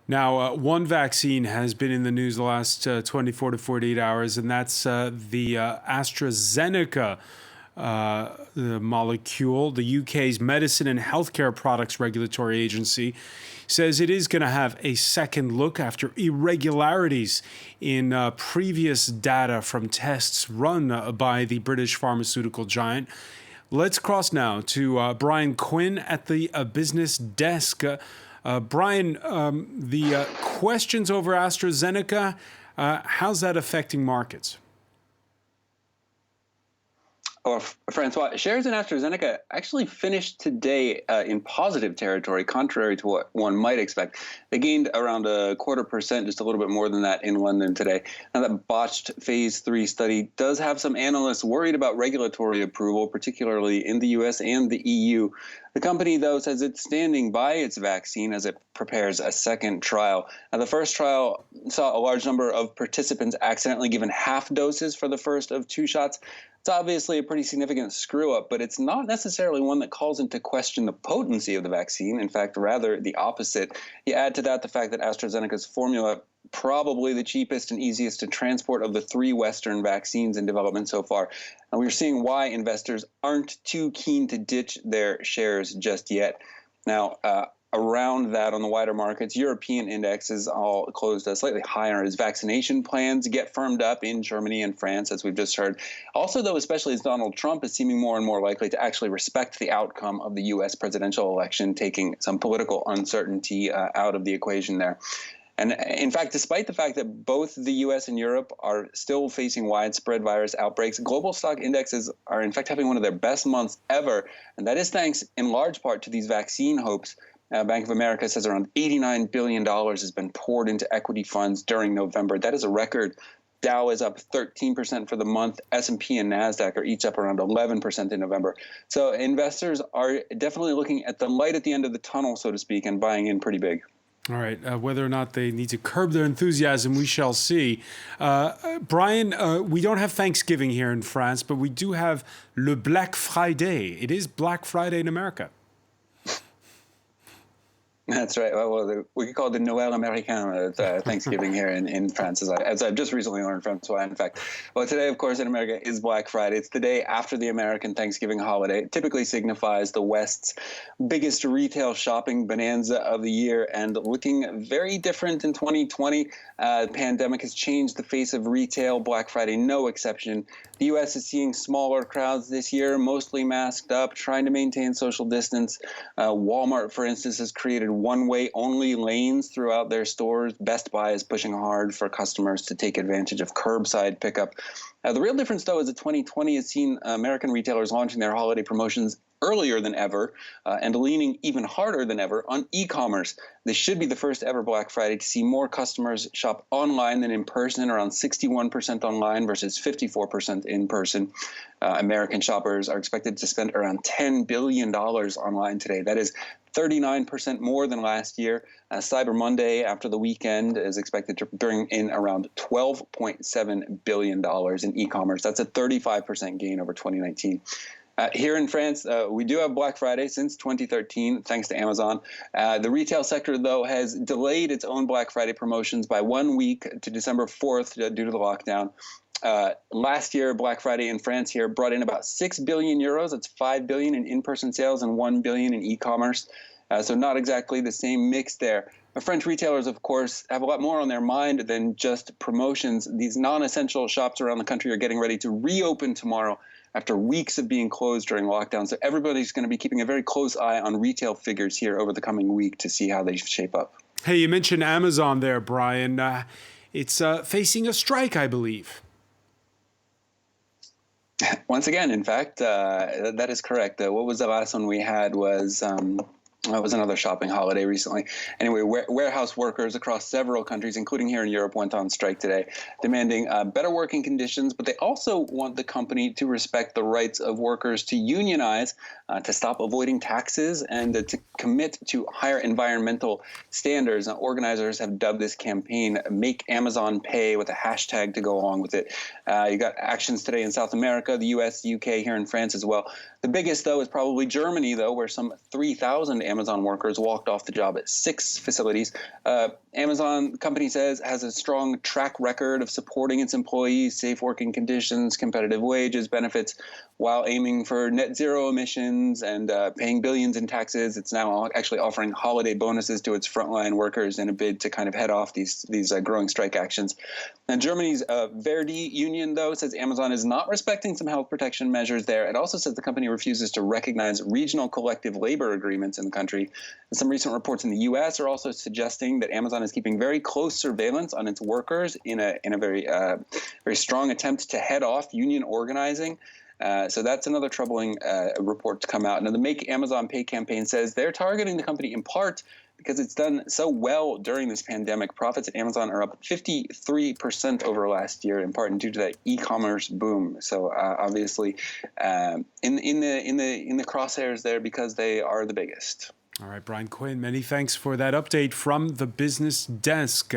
Now, one vaccine has been in the news the last 24 to 48 hours, and that's the AstraZeneca the molecule. The UK's Medicine and Healthcare Products Regulatory Agency says it is going to have a second look after irregularities in previous data from tests run by the British pharmaceutical giant. Let's cross now to Brian Quinn at the business desk. Brian, the questions over AstraZeneca, how's that affecting markets? Or Francois, shares in AstraZeneca actually finished today in positive territory, contrary to what one might expect. They gained around 0.25%, just a little bit more than that in London today. Now, that botched phase 3 study does have some analysts worried about regulatory approval, particularly in the US and the EU. The company, though, says it's standing by its vaccine as it prepares a second trial. Now, the first trial saw a large number of participants accidentally given half doses for the first of 2 shots. It's obviously a pretty significant screw-up, but it's not necessarily one that calls into question the potency of the vaccine. In fact, rather the opposite. You add to that the fact that AstraZeneca's formula, probably the cheapest and easiest to transport of the 3 Western vaccines in development so far. And we're seeing why investors aren't too keen to ditch their shares just yet. Now, around that on the wider markets, European indexes all closed slightly higher as vaccination plans get firmed up in Germany and France, as we've just heard. Also, though, especially as Donald Trump is seeming more and more likely to actually respect the outcome of the U.S. presidential election, taking some political uncertainty out of the equation there. And in fact, despite the fact that both the U.S. and Europe are still facing widespread virus outbreaks, global stock indexes are in fact having one of their best months ever. And that is thanks in large part to these vaccine hopes. Bank of America says around $89 billion has been poured into equity funds during November. That is a record. Dow is up 13% for the month. S&P and NASDAQ are each up around 11% in November. So investors are definitely looking at the light at the end of the tunnel, so to speak, and buying in pretty big. All right. Whether or not they need to curb their enthusiasm, we shall see. Brian, we don't have Thanksgiving here in France, but we do have Le Black Friday. It is Black Friday in America. That's right. Well, we could call it the Noël Américain, Thanksgiving here in France, as I've just recently learned, Francois, in fact. Well, today, of course, in America is Black Friday. It's the day after the American Thanksgiving holiday. It typically signifies the West's biggest retail shopping bonanza of the year, and looking very different in 2020. The pandemic has changed the face of retail. Black Friday, no exception. The U.S. is seeing smaller crowds this year, mostly masked up, trying to maintain social distance. Walmart, for instance, has created one-way only lanes throughout their stores. Best Buy is pushing hard for customers to take advantage of curbside pickup. The real difference, though, is that 2020 has seen American retailers launching their holiday promotions earlier than ever and leaning even harder than ever on e-commerce. This should be the first ever Black Friday to see more customers shop online than in person, around 61% online versus 54% in person. American shoppers are expected to spend around $10 billion online today. That is 39% more than last year. Cyber Monday after the weekend is expected to bring in around $12.7 billion in e-commerce. That's a 35% gain over 2019. Here in France, we do have Black Friday since 2013, thanks to Amazon. The retail sector, though, has delayed its own Black Friday promotions by 1 week to December 4th due to the lockdown. Last year, Black Friday in France here brought in about 6 billion euros. That's 5 billion in in-person sales and 1 billion in e-commerce. So not exactly the same mix there. But French retailers, of course, have a lot more on their mind than just promotions. These non-essential shops around the country are getting ready to reopen tomorrow after weeks of being closed during lockdown. So everybody's going to be keeping a very close eye on retail figures here over the coming week to see how they shape up. Hey, you mentioned Amazon there, Brian. It's facing a strike, I believe. Once again, in fact, that is correct. What was the last one we had was it was another shopping holiday recently. Anyway, warehouse workers across several countries, including here in Europe, went on strike today, demanding better working conditions. But they also want the company to respect the rights of workers to unionize, to stop avoiding taxes, and to commit to higher environmental standards. Now, organizers have dubbed this campaign "Make Amazon Pay" with a hashtag to go along with it. You got actions today in South America, the U.S., the U.K., here in France as well. The biggest, though, is probably Germany, though, where some 3,000 Amazon workers walked off the job at 6 facilities. Amazon company says has a strong track record of supporting its employees, safe working conditions, competitive wages, benefits, while aiming for net zero emissions and paying billions in taxes. It's now actually offering holiday bonuses to its frontline workers in a bid to kind of head off these growing strike actions. And Germany's Verdi union, though, says Amazon is not respecting some health protection measures there. It also says the company refuses to recognize regional collective labor agreements in the country. And some recent reports in the U.S. are also suggesting that Amazon is keeping very close surveillance on its workers in a very strong attempt to head off union organizing. So that's another troubling report to come out. Now, the Make Amazon Pay campaign says they're targeting the company in part because it's done so well during this pandemic. Profits at Amazon are up 53% over last year, in part due to that e-commerce boom. So obviously, in the crosshairs there because they are the biggest. All right, Brian Quinn, many thanks for that update from the business desk.